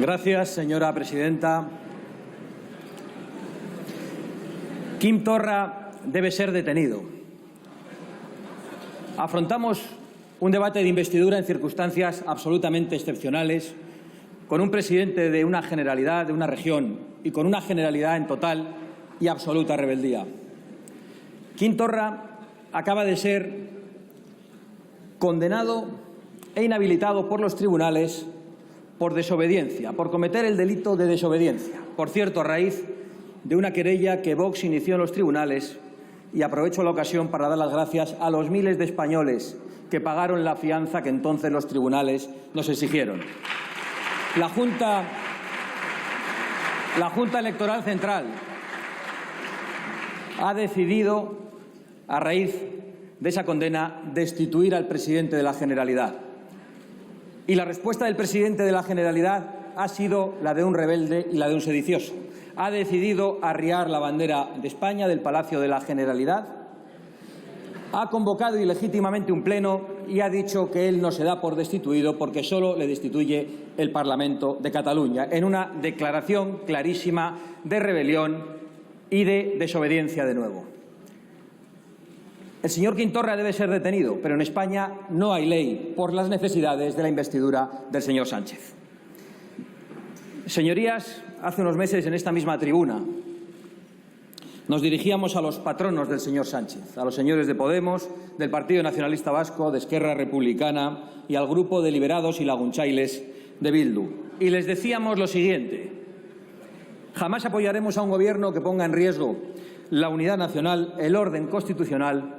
Gracias, señora presidenta. Quim Torra debe ser detenido. Afrontamos un debate de investidura en circunstancias absolutamente excepcionales, con un presidente de una generalidad, de una región, y con una generalidad en total y absoluta rebeldía. Quim Torra acaba de ser condenado e inhabilitado por los tribunales por desobediencia, por cometer el delito de desobediencia. Por cierto, a raíz de una querella que Vox inició en los tribunales, y aprovecho la ocasión para dar las gracias a los miles de españoles que pagaron la fianza que entonces los tribunales nos exigieron. La Junta Electoral Central ha decidido, a raíz de esa condena, destituir al presidente de la Generalidad. Y la respuesta del presidente de la Generalidad ha sido la de un rebelde y la de un sedicioso. Ha decidido arriar la bandera de España del Palacio de la Generalidad, ha convocado ilegítimamente un pleno y ha dicho que él no se da por destituido porque solo le destituye el Parlamento de Cataluña, en una declaración clarísima de rebelión y de desobediencia de nuevo. El señor Quim Torra debe ser detenido, pero en España no hay ley por las necesidades de la investidura del señor Sánchez. Señorías, hace unos meses en esta misma tribuna nos dirigíamos a los patronos del señor Sánchez, a los señores de Podemos, del Partido Nacionalista Vasco, de Esquerra Republicana y al grupo de Liberados y Lagunchailes de Bildu. Y les decíamos lo siguiente: jamás apoyaremos a un gobierno que ponga en riesgo la unidad nacional, el orden constitucional,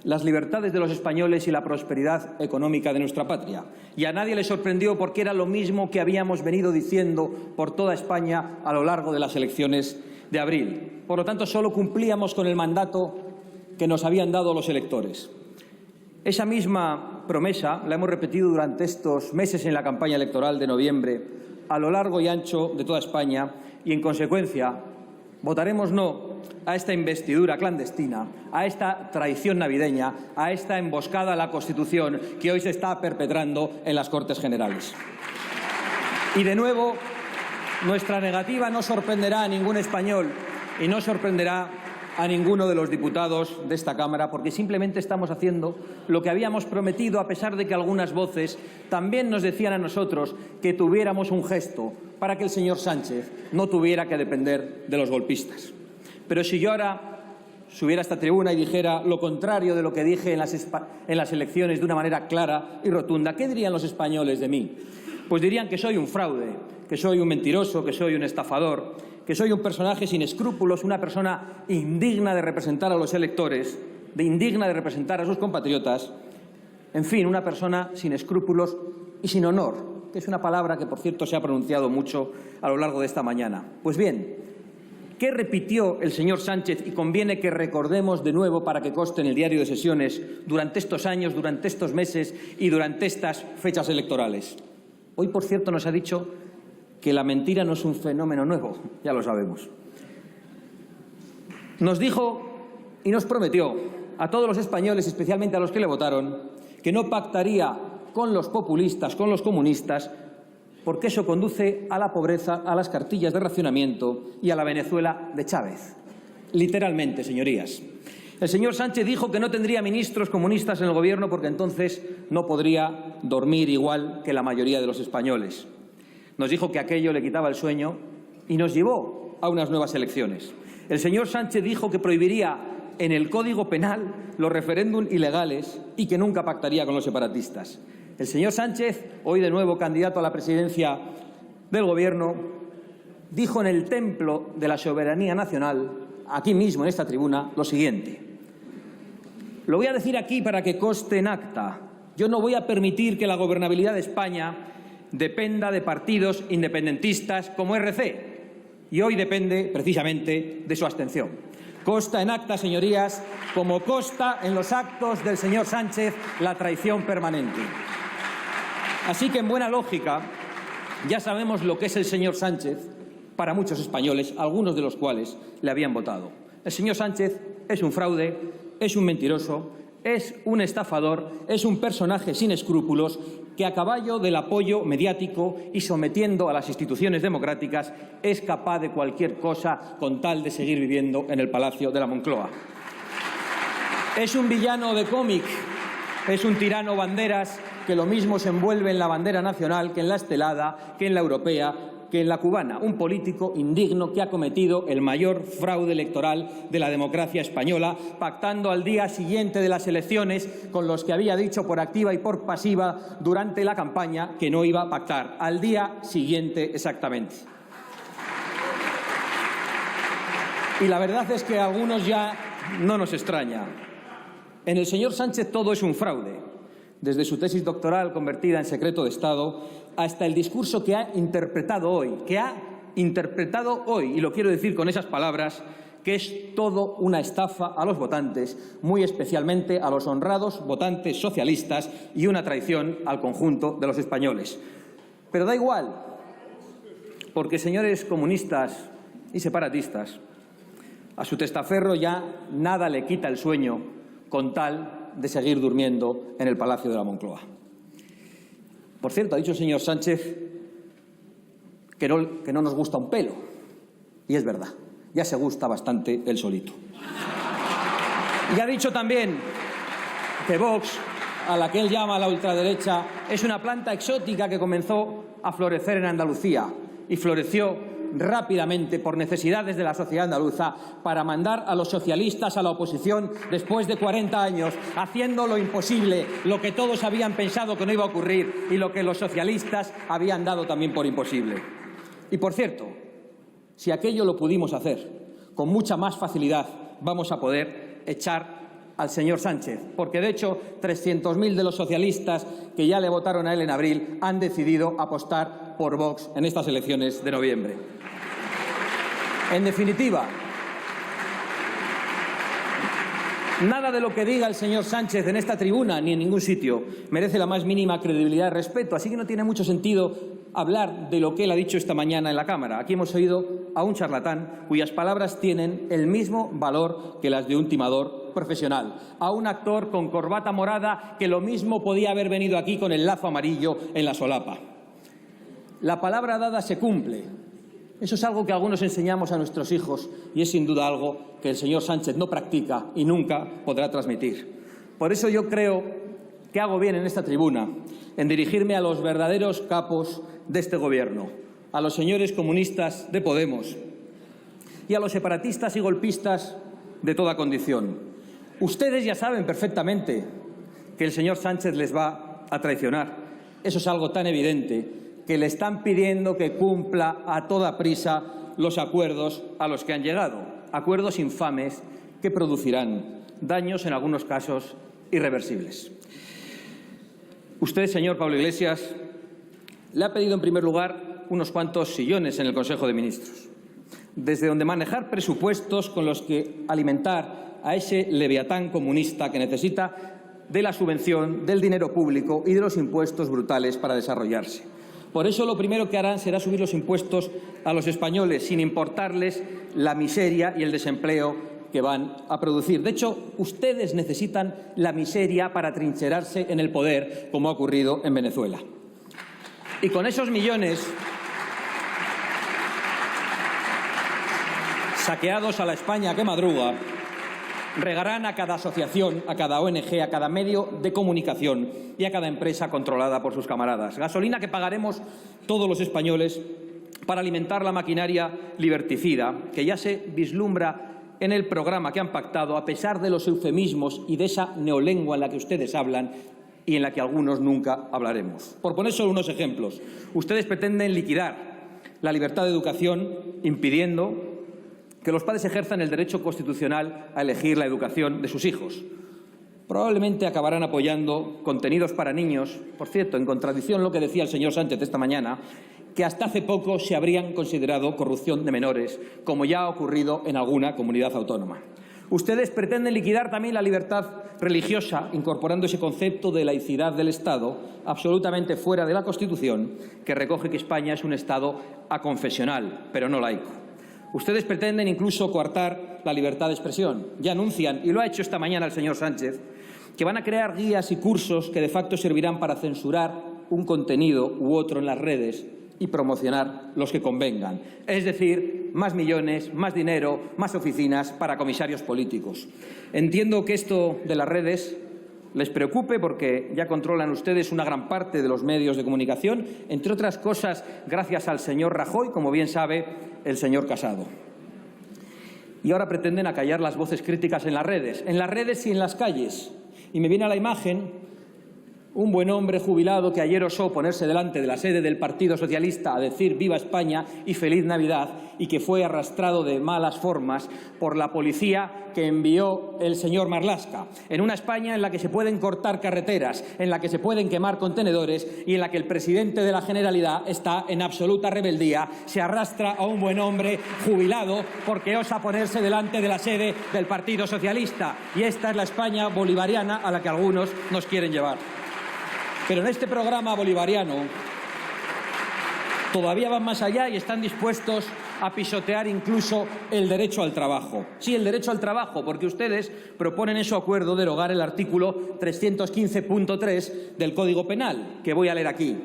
las libertades de los españoles y la prosperidad económica de nuestra patria. Y a nadie le sorprendió porque era lo mismo que habíamos venido diciendo por toda España a lo largo de las elecciones de abril. Por lo tanto, solo cumplíamos con el mandato que nos habían dado los electores. Esa misma promesa la hemos repetido durante estos meses en la campaña electoral de noviembre a lo largo y ancho de toda España y, en consecuencia, votaremos no a esta investidura clandestina, a esta traición navideña, a esta emboscada a la Constitución que hoy se está perpetrando en las Cortes Generales. Y, de nuevo, nuestra negativa no sorprenderá a ningún español y no sorprenderá a ninguno de los diputados de esta Cámara, porque simplemente estamos haciendo lo que habíamos prometido, a pesar de que algunas voces también nos decían a nosotros que tuviéramos un gesto para que el señor Sánchez no tuviera que depender de los golpistas. Pero si yo ahora subiera a esta tribuna y dijera lo contrario de lo que dije en las elecciones de una manera clara y rotunda, ¿qué dirían los españoles de mí? Pues dirían que soy un fraude, que soy un mentiroso, que soy un estafador, que soy un personaje sin escrúpulos, una persona indigna de representar a los electores, indigna de representar a sus compatriotas, en fin, una persona sin escrúpulos y sin honor, que es una palabra que, por cierto, se ha pronunciado mucho a lo largo de esta mañana. Pues bien, ¿qué repitió el señor Sánchez? Y conviene que recordemos de nuevo para que conste en el diario de sesiones durante estos años, durante estos meses y durante estas fechas electorales. Hoy, por cierto, nos ha dicho que la mentira no es un fenómeno nuevo, ya lo sabemos. Nos dijo y nos prometió a todos los españoles, especialmente a los que le votaron, que no pactaría con los populistas, con los comunistas, porque eso conduce a la pobreza, a las cartillas de racionamiento y a la Venezuela de Chávez. Literalmente, señorías. El señor Sánchez dijo que no tendría ministros comunistas en el Gobierno porque entonces no podría dormir igual que la mayoría de los españoles. Nos dijo que aquello le quitaba el sueño y nos llevó a unas nuevas elecciones. El señor Sánchez dijo que prohibiría en el Código Penal los referéndums ilegales y que nunca pactaría con los separatistas. El señor Sánchez, hoy de nuevo candidato a la presidencia del Gobierno, dijo en el templo de la soberanía nacional, aquí mismo en esta tribuna, lo siguiente. Lo voy a decir aquí para que conste en acta. Yo no voy a permitir que la gobernabilidad de España dependa de partidos independentistas como RC, y hoy depende precisamente de su abstención. Consta en acta, señorías, como consta en los actos del señor Sánchez, la traición permanente. Así que, en buena lógica, ya sabemos lo que es el señor Sánchez para muchos españoles, algunos de los cuales le habían votado. El señor Sánchez es un fraude, es un mentiroso, es un estafador, es un personaje sin escrúpulos que a caballo del apoyo mediático y sometiendo a las instituciones democráticas es capaz de cualquier cosa con tal de seguir viviendo en el Palacio de la Moncloa. Es un villano de cómic, es un tirano banderas que lo mismo se envuelve en la bandera nacional que en la estelada, que en la europea, que en la cubana. Un político indigno que ha cometido el mayor fraude electoral de la democracia española, pactando al día siguiente de las elecciones con los que había dicho por activa y por pasiva durante la campaña que no iba a pactar. Al día siguiente exactamente. Y la verdad es que a algunos ya no nos extraña. En el señor Sánchez todo es un fraude, desde su tesis doctoral convertida en secreto de Estado hasta el discurso que ha interpretado hoy, y lo quiero decir con esas palabras, que es todo una estafa a los votantes, muy especialmente a los honrados votantes socialistas, y una traición al conjunto de los españoles. Pero da igual, porque, señores comunistas y separatistas, a su testaferro ya nada le quita el sueño con tal de seguir durmiendo en el Palacio de la Moncloa. Por cierto, ha dicho el señor Sánchez que no nos gusta un pelo. Y es verdad, ya se gusta bastante él solito. Y ha dicho también que Vox, a la que él llama la ultraderecha, es una planta exótica que comenzó a florecer en Andalucía y floreció rápidamente por necesidades de la sociedad andaluza para mandar a los socialistas a la oposición después de 40 años, haciendo lo imposible, lo que todos habían pensado que no iba a ocurrir y lo que los socialistas habían dado también por imposible. Y, por cierto, si aquello lo pudimos hacer, con mucha más facilidad vamos a poder echar al señor Sánchez, porque de hecho 300.000 de los socialistas que ya le votaron a él en abril han decidido apostar por Vox en estas elecciones de noviembre. En definitiva, nada de lo que diga el señor Sánchez en esta tribuna ni en ningún sitio merece la más mínima credibilidad y respeto, así que no tiene mucho sentido hablar de lo que él ha dicho esta mañana en la Cámara. Aquí hemos oído a un charlatán cuyas palabras tienen el mismo valor que las de un timador profesional, a un actor con corbata morada que lo mismo podía haber venido aquí con el lazo amarillo en la solapa. La palabra dada se cumple. Eso es algo que algunos enseñamos a nuestros hijos y es sin duda algo que el señor Sánchez no practica y nunca podrá transmitir. Por eso yo creo que hago bien en esta tribuna en dirigirme a los verdaderos capos de este Gobierno, a los señores comunistas de Podemos y a los separatistas y golpistas de toda condición. Ustedes ya saben perfectamente que el señor Sánchez les va a traicionar. Eso es algo tan evidente que le están pidiendo que cumpla a toda prisa los acuerdos a los que han llegado, acuerdos infames que producirán daños, en algunos casos, irreversibles. Usted, señor Pablo Iglesias, le ha pedido en primer lugar unos cuantos sillones en el Consejo de Ministros, desde donde manejar presupuestos con los que alimentar a ese leviatán comunista que necesita de la subvención, del dinero público y de los impuestos brutales para desarrollarse. Por eso lo primero que harán será subir los impuestos a los españoles, sin importarles la miseria y el desempleo que van a producir. De hecho, ustedes necesitan la miseria para trincherarse en el poder, como ha ocurrido en Venezuela. Y con esos millones saqueados a la España que madruga, regarán a cada asociación, a cada ONG, a cada medio de comunicación y a cada empresa controlada por sus camaradas. Gasolina que pagaremos todos los españoles para alimentar la maquinaria liberticida que ya se vislumbra en el programa que han pactado, a pesar de los eufemismos y de esa neolengua en la que ustedes hablan y en la que algunos nunca hablaremos. Por poner solo unos ejemplos, ustedes pretenden liquidar la libertad de educación impidiendo que los padres ejerzan el derecho constitucional a elegir la educación de sus hijos. Probablemente acabarán apoyando contenidos para niños, por cierto, en contradicción a lo que decía el señor Sánchez esta mañana, que hasta hace poco se habrían considerado corrupción de menores, como ya ha ocurrido en alguna comunidad autónoma. Ustedes pretenden liquidar también la libertad religiosa, incorporando ese concepto de laicidad del Estado, absolutamente fuera de la Constitución, que recoge que España es un Estado aconfesional, pero no laico. Ustedes pretenden incluso coartar la libertad de expresión. Ya anuncian, y lo ha hecho esta mañana el señor Sánchez, que van a crear guías y cursos que de facto servirán para censurar un contenido u otro en las redes y promocionar los que convengan. Es decir, más millones, más dinero, más oficinas para comisarios políticos. Entiendo que esto de las redes les preocupe porque ya controlan ustedes una gran parte de los medios de comunicación, entre otras cosas gracias al señor Rajoy, como bien sabe el señor Casado. Y ahora pretenden acallar las voces críticas en las redes y en las calles. Y me viene a la imagen un buen hombre jubilado que ayer osó ponerse delante de la sede del Partido Socialista a decir «Viva España» y «Feliz Navidad» y que fue arrastrado de malas formas por la policía que envió el señor Marlaska, en una España en la que se pueden cortar carreteras, en la que se pueden quemar contenedores y en la que el presidente de la Generalidad está en absoluta rebeldía, se arrastra a un buen hombre jubilado porque osa ponerse delante de la sede del Partido Socialista. Y esta es la España bolivariana a la que algunos nos quieren llevar. Pero en este programa bolivariano todavía van más allá y están dispuestos a pisotear incluso el derecho al trabajo. Sí, el derecho al trabajo, porque ustedes proponen en su acuerdo derogar el artículo 315.3 del Código Penal, que voy a leer aquí.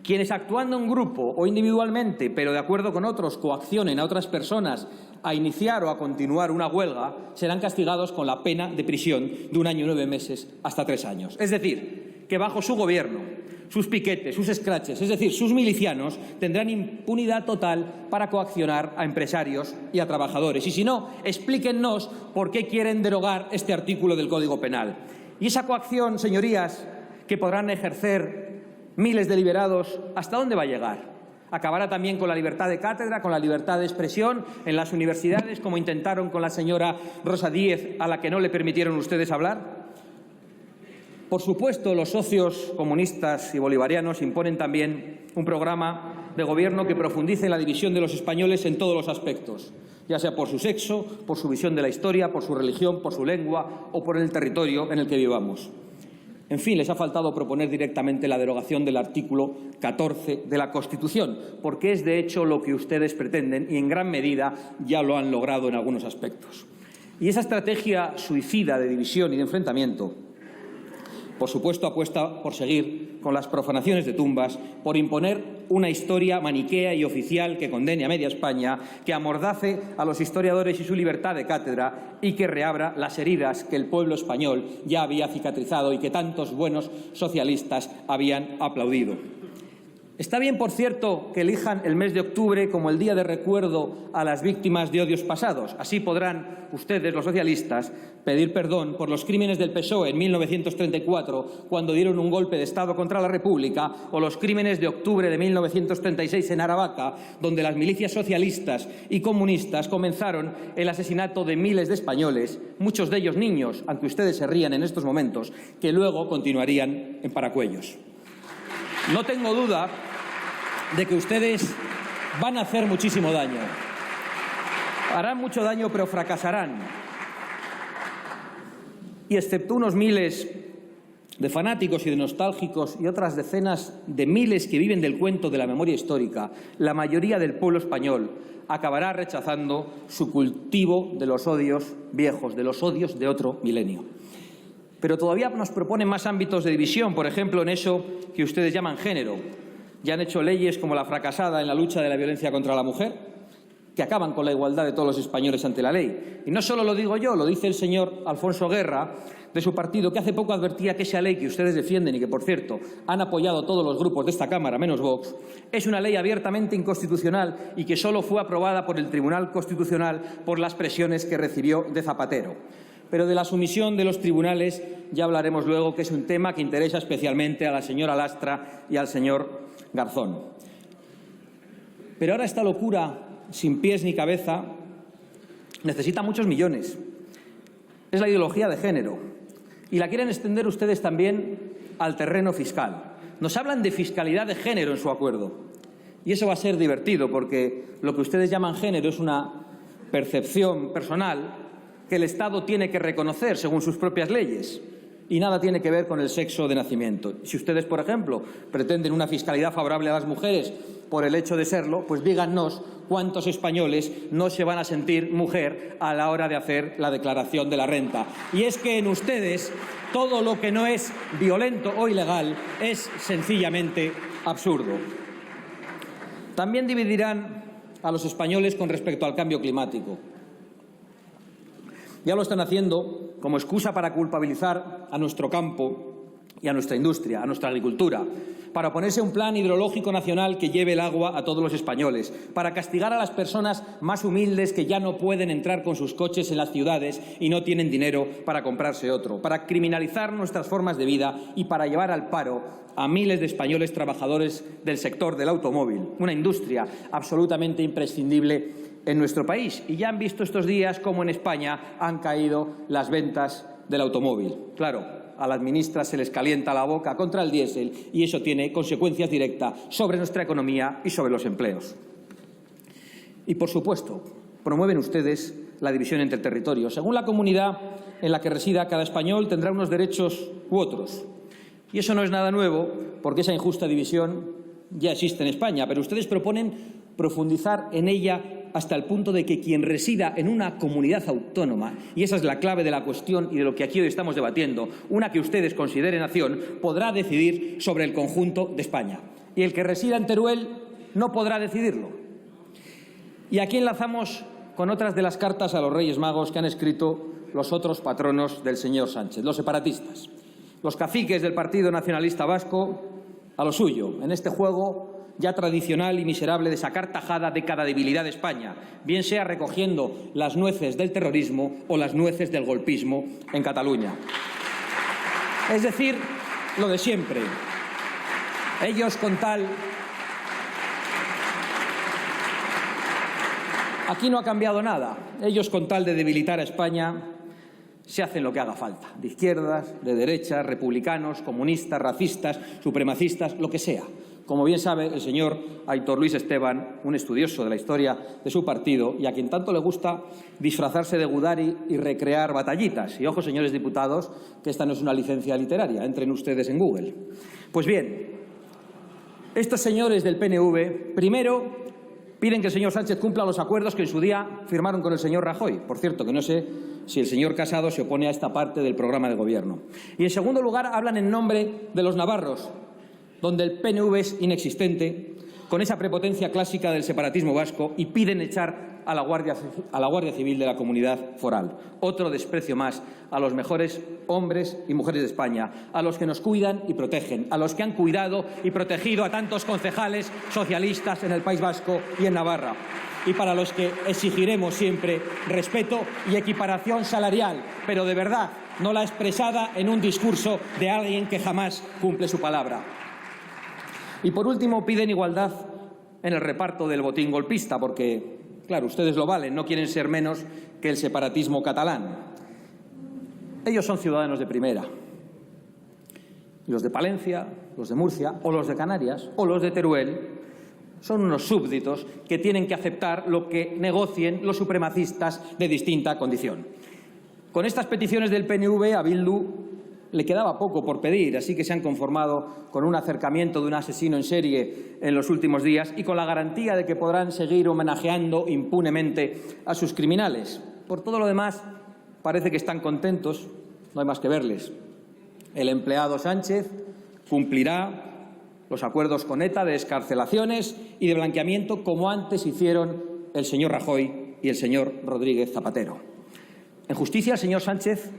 Quienes actuando en grupo o individualmente, pero de acuerdo con otros, coaccionen a otras personas a iniciar o a continuar una huelga, serán castigados con la pena de prisión de 1 año y 9 meses hasta 3 años. Es decir, que bajo su gobierno, sus piquetes, sus escraches, es decir, sus milicianos, tendrán impunidad total para coaccionar a empresarios y a trabajadores. Y si no, explíquennos por qué quieren derogar este artículo del Código Penal. Y esa coacción, señorías, que podrán ejercer miles de liberados, ¿hasta dónde va a llegar? ¿Acabará también con la libertad de cátedra, con la libertad de expresión en las universidades, como intentaron con la señora Rosa Díez, a la que no le permitieron ustedes hablar? Por supuesto, los socios comunistas y bolivarianos imponen también un programa de gobierno que profundice en la división de los españoles en todos los aspectos, ya sea por su sexo, por su visión de la historia, por su religión, por su lengua o por el territorio en el que vivamos. En fin, les ha faltado proponer directamente la derogación del artículo 14 de la Constitución, porque es de hecho lo que ustedes pretenden y en gran medida ya lo han logrado en algunos aspectos. Y esa estrategia suicida de división y de enfrentamiento, por supuesto, apuesta por seguir con las profanaciones de tumbas, por imponer una historia maniquea y oficial que condene a media España, que amordace a los historiadores y su libertad de cátedra y que reabra las heridas que el pueblo español ya había cicatrizado y que tantos buenos socialistas habían aplaudido. Está bien, por cierto, que elijan el mes de octubre como el día de recuerdo a las víctimas de odios pasados. Así podrán ustedes, los socialistas, pedir perdón por los crímenes del PSOE en 1934, cuando dieron un golpe de Estado contra la República, o los crímenes de octubre de 1936 en Aravaca, donde las milicias socialistas y comunistas comenzaron el asesinato de miles de españoles, muchos de ellos niños, aunque ustedes se rían en estos momentos, que luego continuarían en Paracuellos. No tengo duda de que ustedes van a hacer muchísimo daño. Harán mucho daño, pero fracasarán. Y excepto unos miles de fanáticos y de nostálgicos y otras decenas de miles que viven del cuento de la memoria histórica, la mayoría del pueblo español acabará rechazando su cultivo de los odios viejos, de los odios de otro milenio. Pero todavía nos proponen más ámbitos de división, por ejemplo, en eso que ustedes llaman género. Ya han hecho leyes como la fracasada en la lucha de la violencia contra la mujer, que acaban con la igualdad de todos los españoles ante la ley. Y no solo lo digo yo, lo dice el señor Alfonso Guerra, de su partido, que hace poco advertía que esa ley que ustedes defienden y que, por cierto, han apoyado todos los grupos de esta Cámara, menos Vox, es una ley abiertamente inconstitucional y que solo fue aprobada por el Tribunal Constitucional por las presiones que recibió de Zapatero. Pero de la sumisión de los tribunales ya hablaremos luego, que es un tema que interesa especialmente a la señora Lastra y al señor Garzón. Pero ahora esta locura, sin pies ni cabeza, necesita muchos millones. Es la ideología de género. Y la quieren extender ustedes también al terreno fiscal. Nos hablan de fiscalidad de género en su acuerdo. Y eso va a ser divertido, porque lo que ustedes llaman género es una percepción personal que el Estado tiene que reconocer según sus propias leyes. y nada tiene que ver con el sexo de nacimiento. Si ustedes, por ejemplo, pretenden una fiscalidad favorable a las mujeres por el hecho de serlo, pues díganos cuántos españoles no se van a sentir mujer a la hora de hacer la declaración de la renta. Y es que en ustedes todo lo que no es violento o ilegal es sencillamente absurdo. También dividirán a los españoles con respecto al cambio climático. Ya lo están haciendo como excusa para culpabilizar a nuestro campo y a nuestra industria, a nuestra agricultura, para oponerse a un plan hidrológico nacional que lleve el agua a todos los españoles, para castigar a las personas más humildes que ya no pueden entrar con sus coches en las ciudades y no tienen dinero para comprarse otro, para criminalizar nuestras formas de vida y para llevar al paro a miles de españoles trabajadores del sector del automóvil, una industria absolutamente imprescindible en nuestro país. Y ya han visto estos días cómo en España han caído las ventas del automóvil. Claro, a las ministras se les calienta la boca contra el diésel y eso tiene consecuencias directas sobre nuestra economía y sobre los empleos. Y, por supuesto, promueven ustedes la división entre territorios. Según la comunidad en la que resida cada español tendrá unos derechos u otros. Y eso no es nada nuevo, porque esa injusta división ya existe en España, pero ustedes proponen profundizar en ella hasta el punto de que quien resida en una comunidad autónoma, y esa es la clave de la cuestión y de lo que aquí hoy estamos debatiendo, una que ustedes consideren nación, podrá decidir sobre el conjunto de España. Y el que resida en Teruel no podrá decidirlo. Y aquí enlazamos con otras de las cartas a los Reyes Magos que han escrito los otros patronos del señor Sánchez, los separatistas, los caciques del Partido Nacionalista Vasco a lo suyo, en este juego ya tradicional y miserable de sacar tajada de cada debilidad de España, bien sea recogiendo las nueces del terrorismo o las nueces del golpismo en Cataluña. Es decir, lo de siempre. Ellos con tal... Aquí no ha cambiado nada. Ellos con tal de debilitar a España se hacen lo que haga falta. De izquierdas, de derechas, republicanos, comunistas, racistas, supremacistas, lo que sea. Como bien sabe el señor Aitor Luis Esteban, un estudioso de la historia de su partido y a quien tanto le gusta disfrazarse de Gudari y recrear batallitas. Y ojo, señores diputados, que esta no es una licencia literaria, entren ustedes en Google. Pues bien, estos señores del PNV, primero, piden que el señor Sánchez cumpla los acuerdos que en su día firmaron con el señor Rajoy. Por cierto, que no sé si el señor Casado se opone a esta parte del programa de gobierno. Y en segundo lugar, hablan en nombre de los navarros, donde el PNV es inexistente, con esa prepotencia clásica del separatismo vasco, y piden echar a la Guardia Civil de la comunidad foral. Otro desprecio más a los mejores hombres y mujeres de España, a los que nos cuidan y protegen, a los que han cuidado y protegido a tantos concejales socialistas en el País Vasco y en Navarra, y para los que exigiremos siempre respeto y equiparación salarial, pero de verdad, no la expresada en un discurso de alguien que jamás cumple su palabra. Y, por último, piden igualdad en el reparto del botín golpista, porque, claro, ustedes lo valen, no quieren ser menos que el separatismo catalán. Ellos son ciudadanos de primera. Los de Palencia, los de Murcia, o los de Canarias, o los de Teruel, son unos súbditos que tienen que aceptar lo que negocien los supremacistas de distinta condición. Con estas peticiones del PNV a Bildu le quedaba poco por pedir, así que se han conformado con un acercamiento de un asesino en serie en los últimos días y con la garantía de que podrán seguir homenajeando impunemente a sus criminales. Por todo lo demás, parece que están contentos, no hay más que verles. El empleado Sánchez cumplirá los acuerdos con ETA de excarcelaciones y de blanqueamiento, como antes hicieron el señor Rajoy y el señor Rodríguez Zapatero. En justicia, el señor Sánchez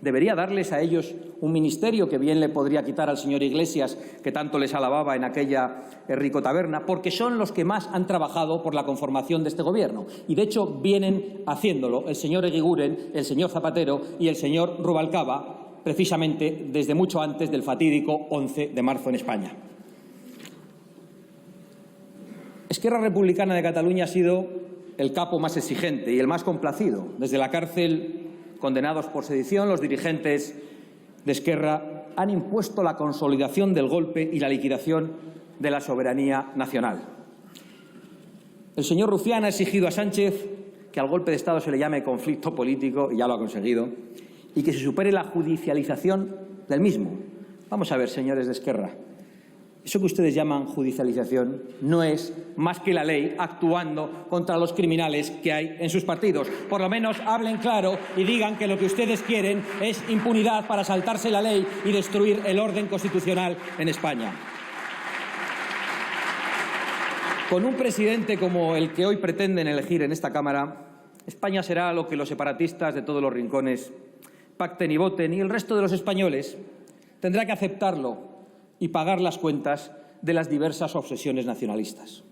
debería darles a ellos un ministerio que bien le podría quitar al señor Iglesias, que tanto les alababa en aquella rico taberna, porque son los que más han trabajado por la conformación de este gobierno. Y, de hecho, vienen haciéndolo el señor Eguiguren, el señor Zapatero y el señor Rubalcaba, precisamente desde mucho antes del fatídico 11 de marzo en España. Esquerra Republicana de Cataluña ha sido el capo más exigente y el más complacido. Desde la cárcel, condenados por sedición, los dirigentes de Esquerra han impuesto la consolidación del golpe y la liquidación de la soberanía nacional. El señor Rufián ha exigido a Sánchez que al golpe de Estado se le llame conflicto político, y ya lo ha conseguido, y que se supere la judicialización del mismo. Vamos a ver, señores de Esquerra, eso que ustedes llaman judicialización no es más que la ley actuando contra los criminales que hay en sus partidos. Por lo menos hablen claro y digan que lo que ustedes quieren es impunidad para saltarse la ley y destruir el orden constitucional en España. Con un presidente como el que hoy pretenden elegir en esta Cámara, España será lo que los separatistas de todos los rincones pacten y voten, y el resto de los españoles tendrá que aceptarlo y pagar las cuentas de las diversas obsesiones nacionalistas.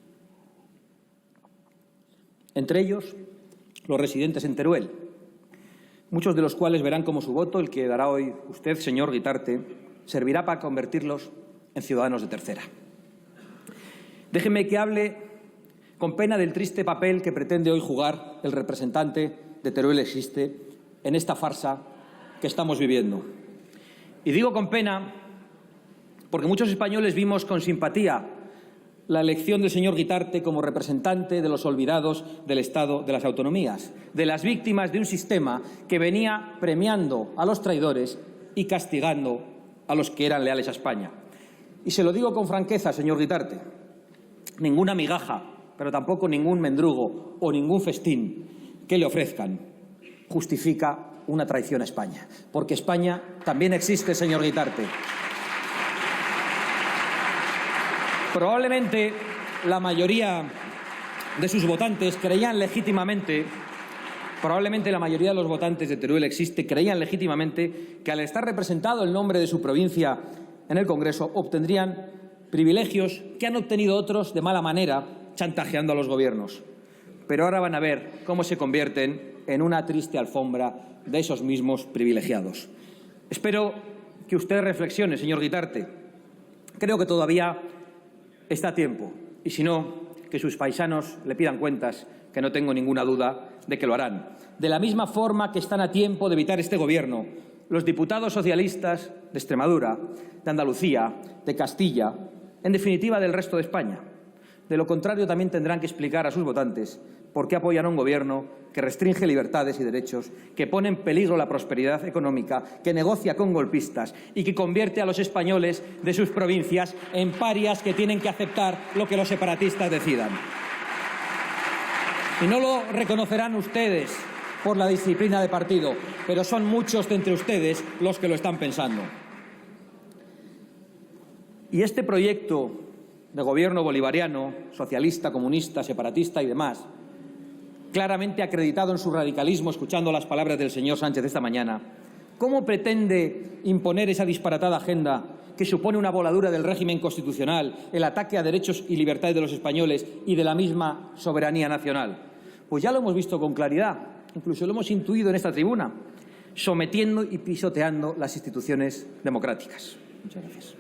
Entre ellos, los residentes en Teruel, muchos de los cuales verán cómo su voto, el que dará hoy usted, señor Guitarte, servirá para convertirlos en ciudadanos de tercera. Déjeme que hable con pena del triste papel que pretende hoy jugar el representante de Teruel Existe en esta farsa que estamos viviendo. Y digo con pena porque muchos españoles vimos con simpatía la elección del señor Guitarte como representante de los olvidados del Estado de las autonomías, de las víctimas de un sistema que venía premiando a los traidores y castigando a los que eran leales a España. Y se lo digo con franqueza, señor Guitarte, ninguna migaja, pero tampoco ningún mendrugo o ningún festín que le ofrezcan justifica una traición a España, porque España también existe, señor Guitarte. Probablemente la mayoría de sus votantes creían legítimamente, probablemente la mayoría de los votantes de Teruel Existe creían legítimamente que al estar representado el nombre de su provincia en el Congreso obtendrían privilegios que han obtenido otros de mala manera chantajeando a los gobiernos. Pero ahora van a ver cómo se convierten en una triste alfombra de esos mismos privilegiados. Espero que usted reflexione, señor Guitarte. Creo que todavía está a tiempo, y si no, que sus paisanos le pidan cuentas, que no tengo ninguna duda de que lo harán. De la misma forma que están a tiempo de evitar este Gobierno los diputados socialistas de Extremadura, de Andalucía, de Castilla, en definitiva del resto de España. De lo contrario, también tendrán que explicar a sus votantes por qué apoyan a un Gobierno que restringe libertades y derechos, que pone en peligro la prosperidad económica, que negocia con golpistas y que convierte a los españoles de sus provincias en parias que tienen que aceptar lo que los separatistas decidan. Y no lo reconocerán ustedes por la disciplina de partido, pero son muchos de entre ustedes los que lo están pensando. Y este proyecto de gobierno bolivariano, socialista, comunista, separatista y demás, claramente acreditado en su radicalismo, escuchando las palabras del señor Sánchez esta mañana, ¿cómo pretende imponer esa disparatada agenda que supone una voladura del régimen constitucional, el ataque a derechos y libertades de los españoles y de la misma soberanía nacional? Pues ya lo hemos visto con claridad, incluso lo hemos intuido en esta tribuna, sometiendo y pisoteando las instituciones democráticas. Muchas gracias.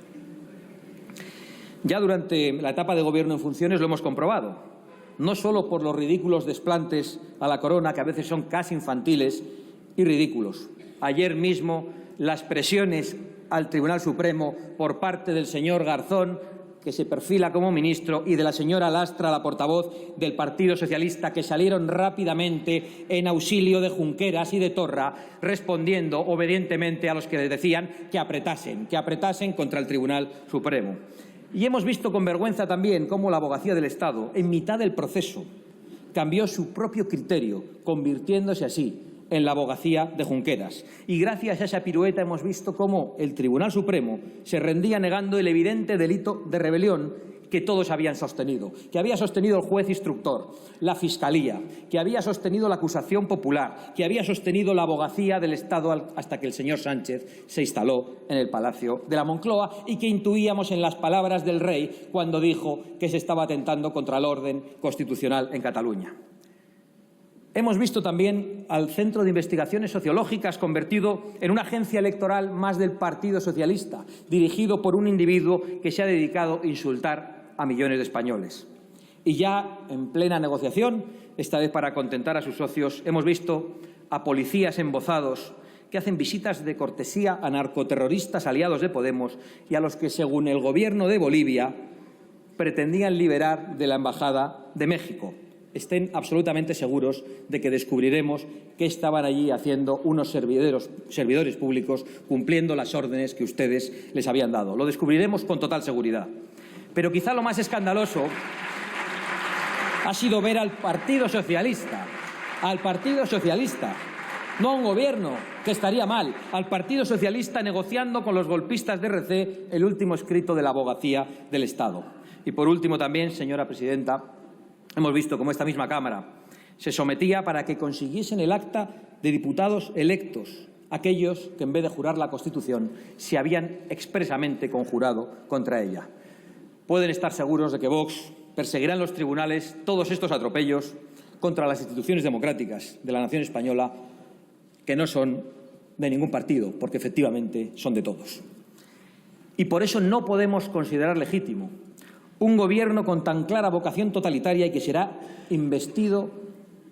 Ya durante la etapa de gobierno en funciones lo hemos comprobado, no solo por los ridículos desplantes a la corona, que a veces son casi infantiles y ridículos. Ayer mismo las presiones al Tribunal Supremo por parte del señor Garzón, que se perfila como ministro, y de la señora Lastra, la portavoz del Partido Socialista, que salieron rápidamente en auxilio de Junqueras y de Torra, respondiendo obedientemente a los que les decían que apretasen contra el Tribunal Supremo. Y hemos visto con vergüenza también cómo la Abogacía del Estado, en mitad del proceso, cambió su propio criterio, convirtiéndose así en la abogacía de Junqueras. Y gracias a esa pirueta hemos visto cómo el Tribunal Supremo se rendía negando el evidente delito de rebelión que todos habían sostenido, que había sostenido el juez instructor, la Fiscalía, que había sostenido la acusación popular, que había sostenido la abogacía del Estado hasta que el señor Sánchez se instaló en el Palacio de la Moncloa y que intuíamos en las palabras del rey cuando dijo que se estaba atentando contra el orden constitucional en Cataluña. Hemos visto también al Centro de Investigaciones Sociológicas convertido en una agencia electoral más del Partido Socialista, dirigido por un individuo que se ha dedicado a insultar a millones de españoles. Y ya en plena negociación, esta vez para contentar a sus socios, hemos visto a policías embozados que hacen visitas de cortesía a narcoterroristas aliados de Podemos y a los que, según el Gobierno de Bolivia, pretendían liberar de la Embajada de México. estén absolutamente seguros de que descubriremos qué estaban allí haciendo unos servidores públicos cumpliendo las órdenes que ustedes les habían dado. Lo descubriremos con total seguridad. Pero quizá lo más escandaloso ha sido ver al Partido Socialista, no a un gobierno, que estaría mal, al Partido Socialista negociando con los golpistas de RC el último escrito de la abogacía del Estado. Y por último también, señora presidenta, hemos visto cómo esta misma Cámara se sometía para que consiguiesen el acta de diputados electos, aquellos que en vez de jurar la Constitución se habían expresamente conjurado contra ella. Pueden estar seguros de que Vox perseguirá en los tribunales todos estos atropellos contra las instituciones democráticas de la nación española, que no son de ningún partido, porque efectivamente son de todos. Y por eso no podemos considerar legítimo un gobierno con tan clara vocación totalitaria y que será investido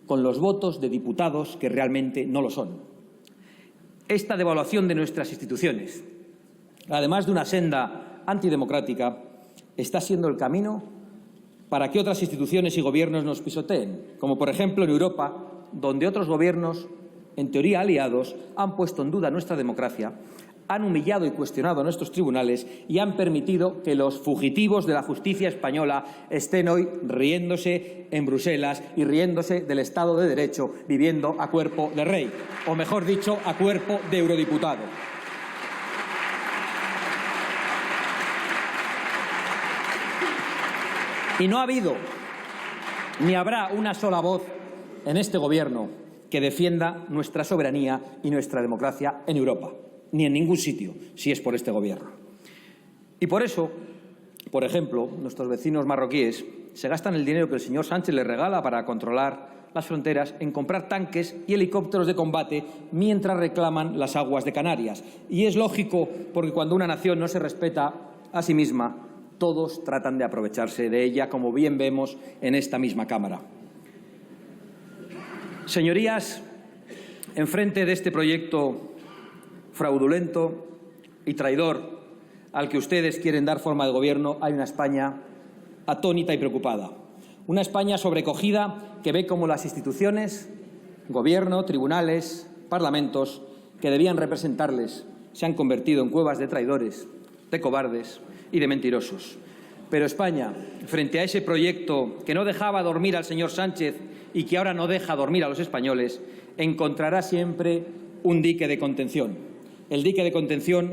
con los votos de diputados que realmente no lo son. Esta devaluación de nuestras instituciones, además de una senda antidemocrática, está siendo el camino para que otras instituciones y gobiernos nos pisoteen, como por ejemplo en Europa, donde otros gobiernos, en teoría aliados, han puesto en duda nuestra democracia, han humillado y cuestionado a nuestros tribunales y han permitido que los fugitivos de la justicia española estén hoy riéndose en Bruselas y riéndose del Estado de Derecho, viviendo a cuerpo de rey, o mejor dicho, a cuerpo de eurodiputado. Y no ha habido ni habrá una sola voz en este Gobierno que defienda nuestra soberanía y nuestra democracia en Europa, ni en ningún sitio, si es por este Gobierno. Y por eso, por ejemplo, nuestros vecinos marroquíes se gastan el dinero que el señor Sánchez les regala para controlar las fronteras en comprar tanques y helicópteros de combate mientras reclaman las aguas de Canarias. Y es lógico, porque cuando una nación no se respeta a sí misma, todos tratan de aprovecharse de ella, como bien vemos en esta misma Cámara. Señorías, enfrente de este proyecto fraudulento y traidor al que ustedes quieren dar forma de gobierno, hay una España atónita y preocupada. Una España sobrecogida que ve cómo las instituciones, gobierno, tribunales, parlamentos, que debían representarles, se han convertido en cuevas de traidores, de cobardes y de mentirosos. Pero España, frente a ese proyecto que no dejaba dormir al señor Sánchez y que ahora no deja dormir a los españoles, encontrará siempre un dique de contención. El dique de contención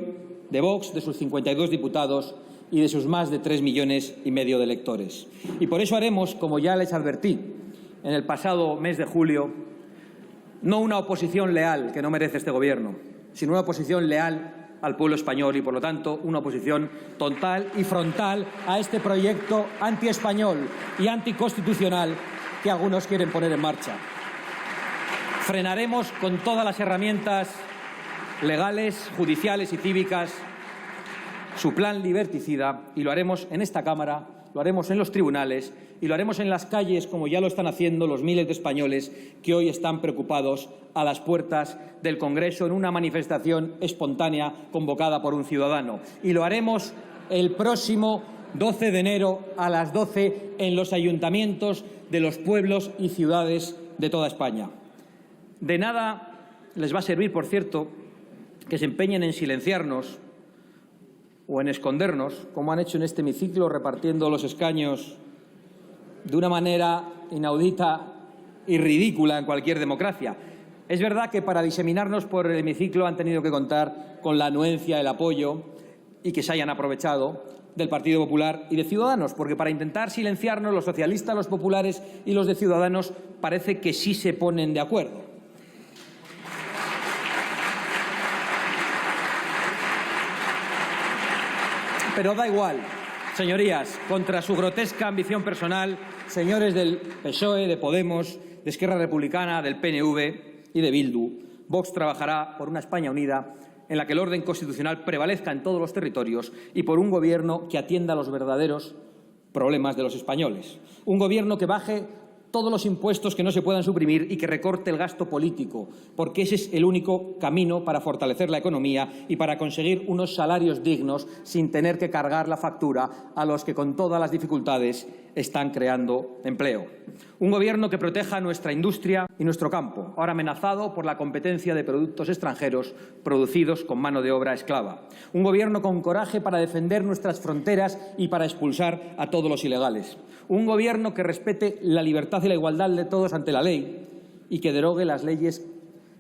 de Vox, de sus 52 diputados y de sus más de 3,5 millones de electores. Y por eso haremos, como ya les advertí en el pasado mes de julio, no una oposición leal, que no merece este Gobierno, sino una oposición leal al pueblo español y, por lo tanto, una oposición total y frontal a este proyecto antiespañol y anticonstitucional que algunos quieren poner en marcha. Frenaremos con todas las herramientas legales, judiciales y cívicas su plan liberticida y lo haremos en esta Cámara, lo haremos en los tribunales y lo haremos en las calles, como ya lo están haciendo los miles de españoles que hoy están preocupados a las puertas del Congreso en una manifestación espontánea convocada por un ciudadano. Y lo haremos el próximo 12 de enero a las 12 en los ayuntamientos de los pueblos y ciudades de toda España. De nada les va a servir, por cierto, que se empeñen en silenciarnos o en escondernos, como han hecho en este hemiciclo, repartiendo los escaños de una manera inaudita y ridícula en cualquier democracia. Es verdad que para diseminarnos por el hemiciclo han tenido que contar con la anuencia, el apoyo y que se hayan aprovechado del Partido Popular y de Ciudadanos, porque para intentar silenciarnos los socialistas, los populares y los de Ciudadanos parece que sí se ponen de acuerdo. Pero da igual, señorías, contra su grotesca ambición personal, señores del PSOE, de Podemos, de Esquerra Republicana, del PNV y de Bildu, Vox trabajará por una España unida en la que el orden constitucional prevalezca en todos los territorios y por un Gobierno que atienda los verdaderos problemas de los españoles. Un Gobierno que baje todos los impuestos que no se puedan suprimir y que recorte el gasto político, porque ese es el único camino para fortalecer la economía y para conseguir unos salarios dignos sin tener que cargar la factura a los que con todas las dificultades están creando empleo. Un Gobierno que proteja nuestra industria y nuestro campo, ahora amenazado por la competencia de productos extranjeros producidos con mano de obra esclava. Un Gobierno con coraje para defender nuestras fronteras y para expulsar a todos los ilegales. Un Gobierno que respete la libertad y la igualdad de todos ante la ley y que derogue las leyes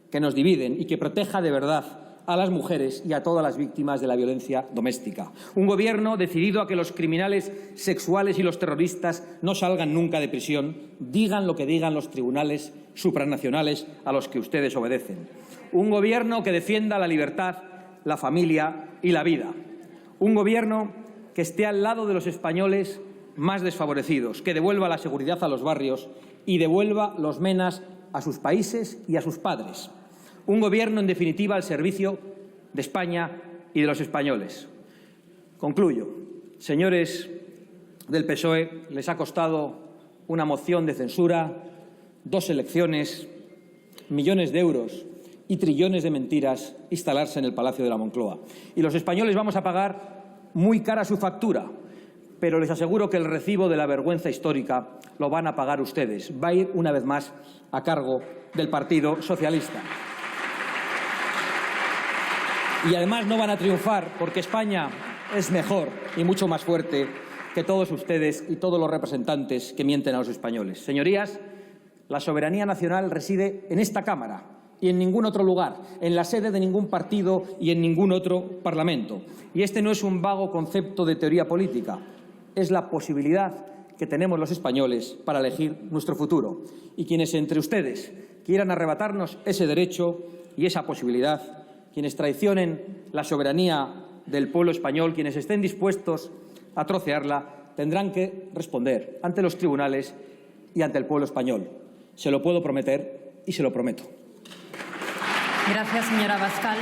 que nos dividen y que proteja de verdad a las mujeres y a todas las víctimas de la violencia doméstica. Un Gobierno decidido a que los criminales sexuales y los terroristas no salgan nunca de prisión, digan lo que digan los tribunales supranacionales a los que ustedes obedecen. Un Gobierno que defienda la libertad, la familia y la vida. Un Gobierno que esté al lado de los españoles más desfavorecidos, que devuelva la seguridad a los barrios y devuelva los menas a sus países y a sus padres. Un Gobierno, en definitiva, al servicio de España y de los españoles. Concluyo. Señores del PSOE, les ha costado una moción de censura, 2 elecciones, millones de euros y trillones de mentiras instalarse en el Palacio de la Moncloa. Y los españoles vamos a pagar muy cara su factura, pero les aseguro que el recibo de la vergüenza histórica lo van a pagar ustedes. Va a ir, una vez más, a cargo del Partido Socialista. Y además no van a triunfar porque España es mejor y mucho más fuerte que todos ustedes y todos los representantes que mienten a los españoles. Señorías, la soberanía nacional reside en esta Cámara y en ningún otro lugar, en la sede de ningún partido y en ningún otro Parlamento. Y este no es un vago concepto de teoría política, es la posibilidad que tenemos los españoles para elegir nuestro futuro. Y quienes entre ustedes quieran arrebatarnos ese derecho y esa posibilidad, quienes traicionen la soberanía del pueblo español, quienes estén dispuestos a trocearla, tendrán que responder ante los tribunales y ante el pueblo español. Se lo puedo prometer y se lo prometo. Gracias, señora Abascal.